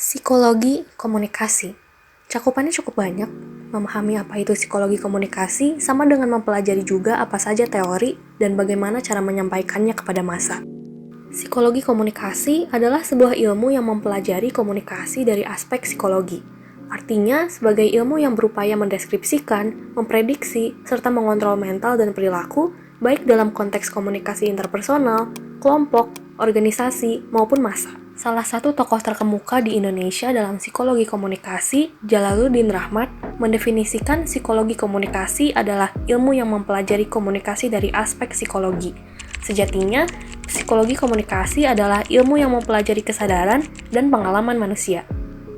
Psikologi komunikasi. Cakupannya cukup banyak. Memahami apa itu psikologi komunikasi sama dengan mempelajari juga apa saja teori dan bagaimana cara menyampaikannya kepada massa. Psikologi komunikasi adalah sebuah ilmu yang mempelajari komunikasi dari aspek psikologi. Artinya, sebagai ilmu yang berupaya mendeskripsikan, memprediksi, serta mengontrol mental dan perilaku, baik dalam konteks komunikasi interpersonal, kelompok, organisasi, maupun massa. Salah satu tokoh terkemuka di Indonesia dalam psikologi komunikasi, Jalaluddin Rahmat, mendefinisikan psikologi komunikasi adalah ilmu yang mempelajari komunikasi dari aspek psikologi. Sejatinya, psikologi komunikasi adalah ilmu yang mempelajari kesadaran dan pengalaman manusia.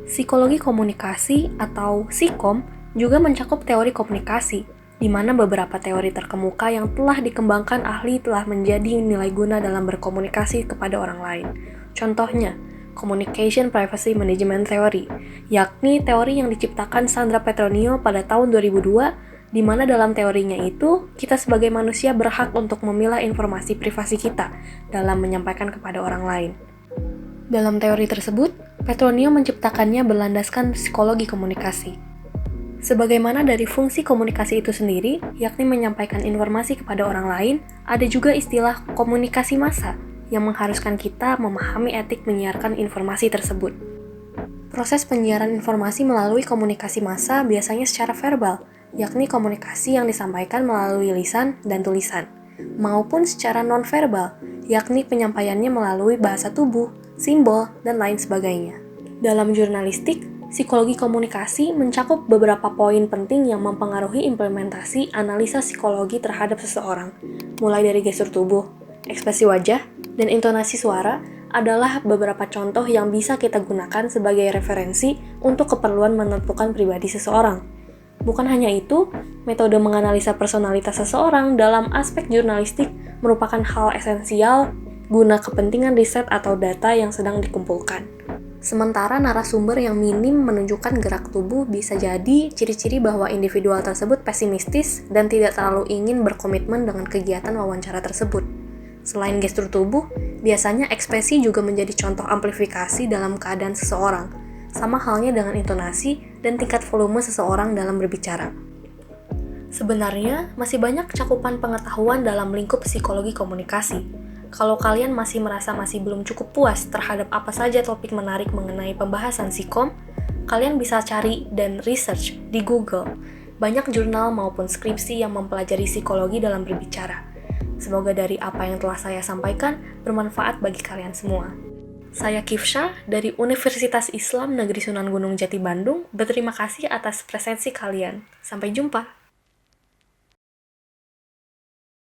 Psikologi komunikasi atau psikom juga mencakup teori komunikasi, di mana beberapa teori terkemuka yang telah dikembangkan ahli telah menjadi nilai guna dalam berkomunikasi kepada orang lain. Contohnya, Communication Privacy Management Theory, yakni teori yang diciptakan Sandra Petronio pada tahun 2002, di mana dalam teorinya itu, kita sebagai manusia berhak untuk memilah informasi privasi kita dalam menyampaikan kepada orang lain. Dalam teori tersebut, Petronio menciptakannya berlandaskan psikologi komunikasi. Sebagaimana dari fungsi komunikasi itu sendiri, yakni menyampaikan informasi kepada orang lain, ada juga istilah komunikasi massa, yang mengharuskan kita memahami etik menyiarkan informasi tersebut. Proses penyiaran informasi melalui komunikasi massa biasanya secara verbal, yakni komunikasi yang disampaikan melalui lisan dan tulisan, maupun secara non-verbal, yakni penyampaiannya melalui bahasa tubuh, simbol, dan lain sebagainya. Dalam jurnalistik, psikologi komunikasi mencakup beberapa poin penting yang mempengaruhi implementasi analisa psikologi terhadap seseorang, mulai dari gestur tubuh, ekspresi wajah, dan intonasi suara adalah beberapa contoh yang bisa kita gunakan sebagai referensi untuk keperluan menentukan pribadi seseorang. Bukan hanya itu, metode menganalisa personalitas seseorang dalam aspek jurnalistik merupakan hal esensial guna kepentingan riset atau data yang sedang dikumpulkan. Sementara narasumber yang minim menunjukkan gerak tubuh bisa jadi ciri-ciri bahwa individual tersebut pesimistis dan tidak terlalu ingin berkomitmen dengan kegiatan wawancara tersebut. Selain gestur tubuh, biasanya ekspresi juga menjadi contoh amplifikasi dalam keadaan seseorang, sama halnya dengan intonasi dan tingkat volume seseorang dalam berbicara. Sebenarnya, masih banyak cakupan pengetahuan dalam lingkup psikologi komunikasi. Kalau kalian masih merasa masih belum cukup puas terhadap apa saja topik menarik mengenai pembahasan psikom, kalian bisa cari dan research di Google. Banyak jurnal maupun skripsi yang mempelajari psikologi dalam berbicara. Semoga dari apa yang telah saya sampaikan bermanfaat bagi kalian semua. Saya Kifsha dari Universitas Islam Negeri Sunan Gunung Jati Bandung, berterima kasih atas presensi kalian. Sampai jumpa!